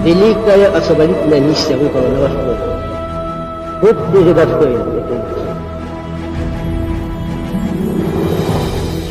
Великая освободительная миссия выпала на Восток. Будьте же достойны этой миссии.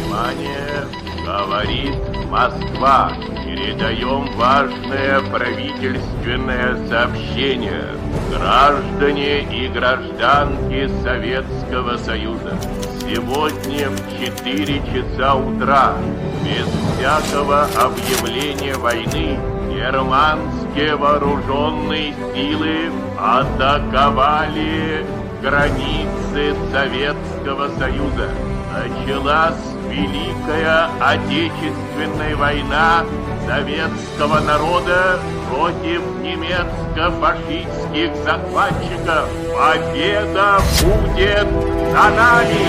Внимание, говорит Москва. Передаем важное правительственное сообщение. Граждане и гражданки Советского Союза, сегодня в 4 часа утра, без всякого объявления войны, германские вооруженные силы атаковали границы Советского Союза. Началась Великая Отечественная война советского народа против немецко-фашистских захватчиков. Победа будет за нами!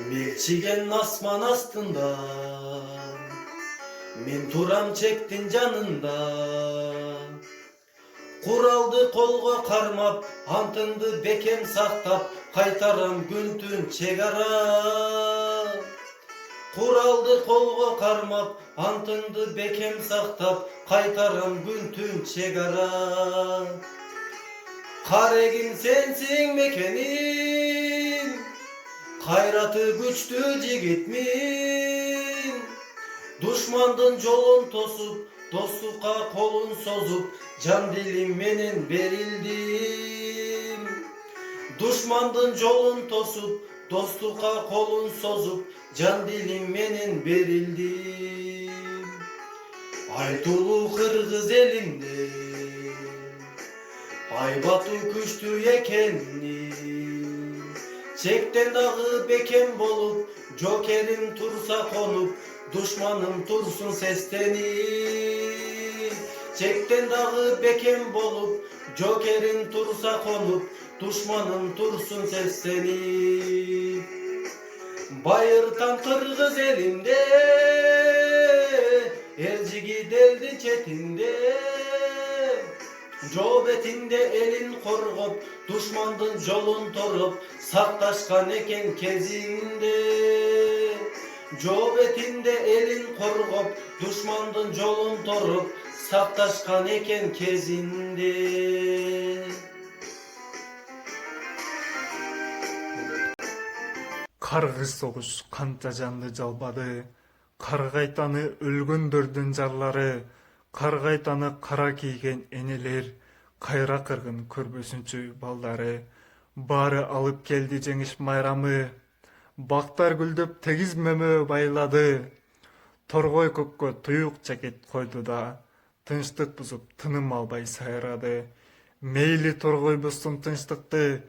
Milçigen asman astında, men turam çektin canında. Kuraldı kolga karmap, antındı bekem saktap, kaytaram güntün çegara. Kuraldı kolga karmap, antındı bekem saktap, kaytaram güntün çegara. Karegin sensin mekenim, hayratı güçlü jigitmin. Düşmandın jolun tosup, dostlukka kolun sozup, can dilim menen berildim. Düşmandın jolun tosup, dostlukka kolun sozup, can dilim menen berildim. Aytulu kırgız elinde, Aybatu güçlü ekenni. Çekten dağı bekem bolup, jokerim tursa konup, düşmanım tursun seslenip. Çekten dağı bekem bolup, jokerim tursa konup, düşmanım tursun seslenip. Bayırtan kırgız elinde, elcigi deldi çetinde. Jobetinde elin korgup, düşmandın jolun torup, saktaşkan eken kezinde. Jobetinde elin korgup, düşmandın jolun torup, saktaşkan eken kezinde. Kargış soğuş kança canlı жалбады, Kargaytanı өлгөндөрдүн жарлары, Kargaytanı kara kiygen enелер, Кайра кыргын көрбөсүнчү балдары, Бары алып келди жеңиш майрамы, Бактар гүлдөп тегиз мөмө байлады, Торгой көккө туюк чекет койду да, Тынчтык бузуп тыным албай сайрады. Мейли торгой бузсун тынчтыкты,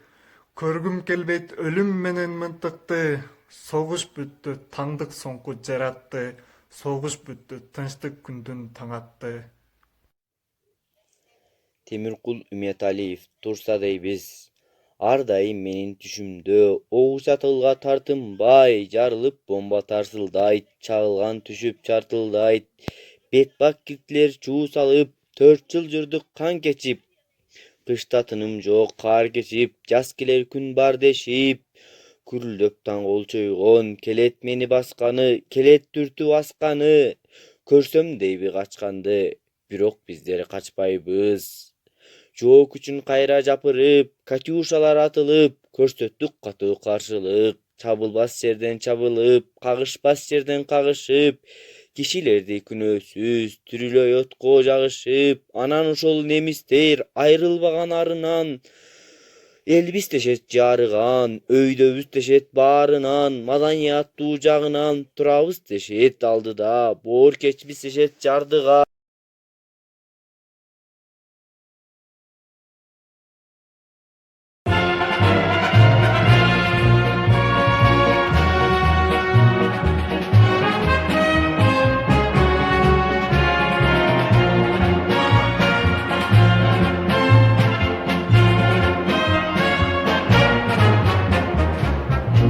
Көргүм келбейт өлүм менен мынтыкты, Согуш бүттү таңдык соңку жаратты, Согуш бүттү тынчтык күндүн таң атты. Темиркул Үмүталиев турса дейбиз. Ар дайым менин түшүмдө огуз атылга тартынбай, жарылып бомба тарсылдайт, чагылган түшүп чартылдайт. Бетбак киртилер чуу салып, 4 жыл жүрдүк кан кечип. Кышта тыным жок, кар кечип, жаз келер күн бар дешип. Күрүлдөк таң олчойгон, келет мени басканы, келет түртүп асканы. Көрсөм дейби качканды, бирок биздер качпайбыз. Жоо күчүн кайра жапырып, катюшалар атылып, көрсөттүк катуу каршылык. Чабылбас жерден чабылып, кагышпас жерден кагышып, Kişilerdi күнөөсүз түрүлөй отко жагышып, анан ошол немистер айрылбаган арынан элбиз тешет жарыган, өйдөбүз тешет баарынан, маданияттуу жагынан турабыз тешет алдыда, боор кечбиз тешет жардыга.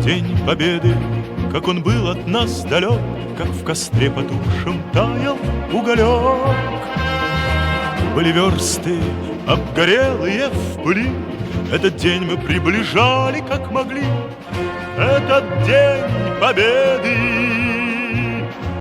День Победы, как он был от нас далек, как в костре потухшем таял уголек. Были версты, обгорелые в пыли, этот день мы приближали, как могли, этот день Победы.